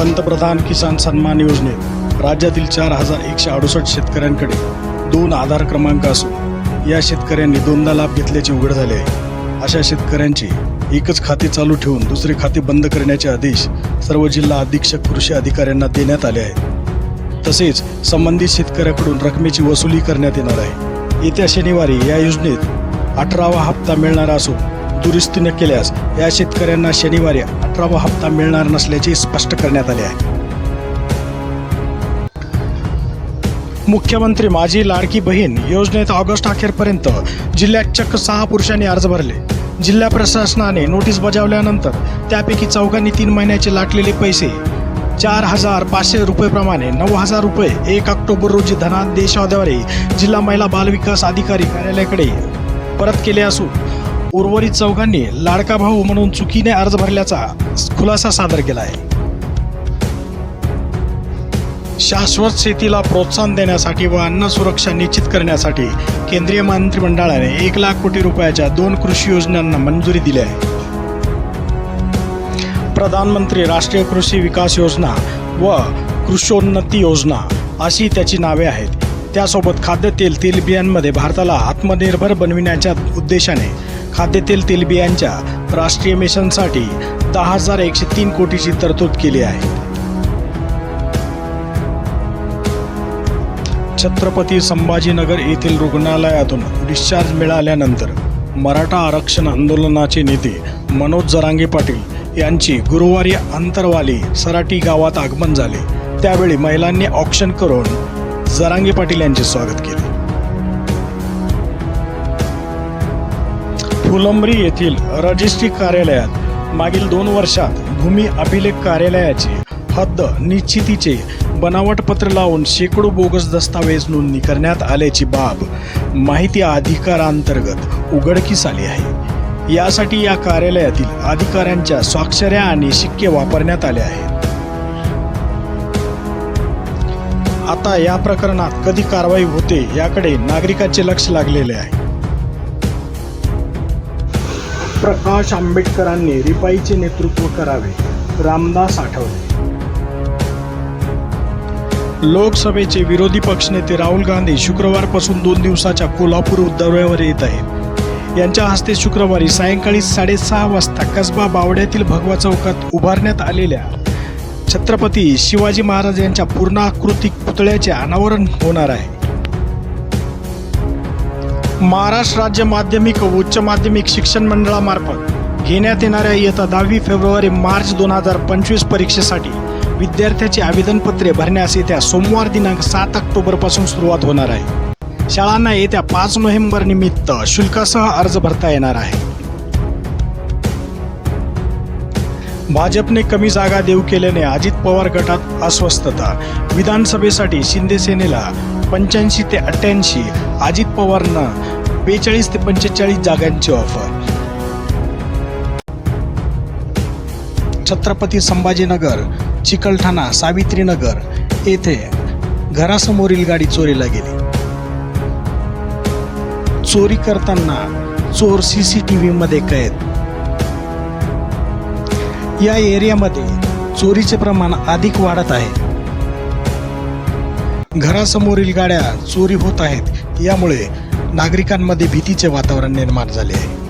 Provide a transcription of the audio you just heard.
पंतप्रधान किसान सन्मान योजनेत राज्यातील 4168 शेतकऱ्यांकडे 2 आधार क्रमांक असून या शेतकऱ्यांनी 2दा लाभ घेतल्याचे उघड झाले आहे। अशा शेतकऱ्यांचे एकच खाते चालू ठेवून दुसरे खाते बंद करण्याचे आदेश सर्व जिल्हा अधीक्षक कृषी अधिकाऱ्यांना देण्यात आले आहेत। तसेच संबंधित शेतकऱ्याकडून रकमेची वसुली करण्यात येणार आहे। येत्या शनिवारी या योजनेत 18वा हप्ता मिळणार असून दुरुस्ती न केल्यास या शेतकऱ्यांना शनिवारी 18वा हप्ता मिळणार नसल्याचे स्पष्ट करण्यात आले आहे। मुख्यमंत्री माझी लाडकी बहीण योजनेत ऑगस्ट अखेरपर्यंत जिल्ह्यात चक्क 6 पुरुषांनी अर्ज भरले। जिल्हा प्रशासनाने नोटीस बजावल्यानंतर त्यापैकी 4घांनी 3 महिन्याचे लाटलेले पैसे 4500 रुपये प्रमाणे 9000 रुपये 1 ऑक्टोबर रोजी धनादेशाद्वारे जिल्हा महिला बालविकास अधिकारी कार्यालयाकडे परत केले असून उर्वरित 4घांनी लाडका भाऊ म्हणून चुकीने अर्ज भरल्याचा खुलासा सादर केला आहे। शाश्वत शेतीला प्रोत्साहन देण्यासाठी व अन्न सुरक्षा निश्चित करण्यासाठी केंद्रीय मंत्रिमंडळाने 1 लाख कोटी रुपयाच्या 2 कृषी योजनांना मंजुरी दिली आहे। प्रधानमंत्री राष्ट्रीय कृषी विकास योजना व कृषोन्नती योजना अशी त्याची नावे आहेत। त्यासोबत खाद्यतेल तेलबियांमध्ये भारताला आत्मनिर्भर बनविण्याच्या उद्देशाने खाद्यतेल तेलबियांच्या राष्ट्रीय मिशनसाठी 10,103 कोटीची तरतूद केली आहे। छत्रपती संभाजीनगर येथील रुग्णालयातून डिस्चार्ज मिळाल्यानंतर मराठा आरक्षण आंदोलनाचे नेते मनोज जरांगे पाटील यांची गुरुवारी अंतरवाली सराटी गावात आगमन झाले। त्यावेळी महिलांनी औक्षण करून जरांगे पाटील यांचे स्वागत केले। फुलंब्री येथील रजिस्ट्री कार्यालयात मागील 2 वर्षात भूमी अभिलेख कार्यालयाची हद्द निश्चितीचे बनावटपत्र लावून शेकडो बोगस दस्तावेज नोंदणी करण्यात आल्याची बाब माहिती अधिकारांतर्गत उघडकीस आली आहे। यासाठी या कार्यालयातील अधिकाऱ्यांच्या स्वाक्षऱ्या आणि शिक्के वापरण्यात आले आहेत। आता या प्रकरणात कधी कारवाई होते याकडे नागरिकांचे लक्ष लागलेले आहे। प्रकाश आंबेडकरांनी रिपाईचे नेतृत्व करावे, रामदास आठवले। लोकसभेचे विरोधी पक्षनेते राहुल गांधी शुक्रवारपासून 2 दिवसाच्या कोल्हापूर दौऱ्यावर येत आहेत। यांच्या हस्ते शुक्रवारी सायंकाळी 6:30 वाजता कसबा बावड्यातील भगवा चौकात उभारण्यात आलेल्या छत्रपती शिवाजी महाराज यांच्या पूर्णाकृती पुतळ्याचे अनावरण होणार आहे। महाराष्ट्र राज्य माध्यमिक व उच्च माध्यमिक शिक्षण मंडळामार्फत घेण्यात येणाऱ्या इयत्ता 10वी फेब्रुवारी-मार्च 2025 परीक्षेसाठी विद्यार्थ्याची आवेदनपत्रे भरण्यास येत्या सोमवार दिनांक 7 ऑक्टोबरपासून सुरुवात होणार आहे। शाळांना येत्या 5 नोव्हेंबर निमित्त शुल्कासह अर्ज भरता येणार आहे। भाजपने कमी जागा देऊ केल्याने अजित पवार गटात अस्वस्थता। विधानसभेसाठी शिंदे सेनेला 85 ते 88, अजित पवारांना 42 ते 45 जागांची ऑफर। छत्रपती संभाजीनगर, चिकलठाणा, सावित्रीनगर येथे घरासमोरील गाडी चोरीला गेली। चोरी करताना चोर CCTV मध्ये कैद। या एरियामध्ये चोरीचे प्रमाण अधिक वाढत आहे। घरासमोरील गाड्या चोरी होत आहेत, यामुळे नागरिकांमध्ये भीतीचे वातावरण निर्माण झाले आहे।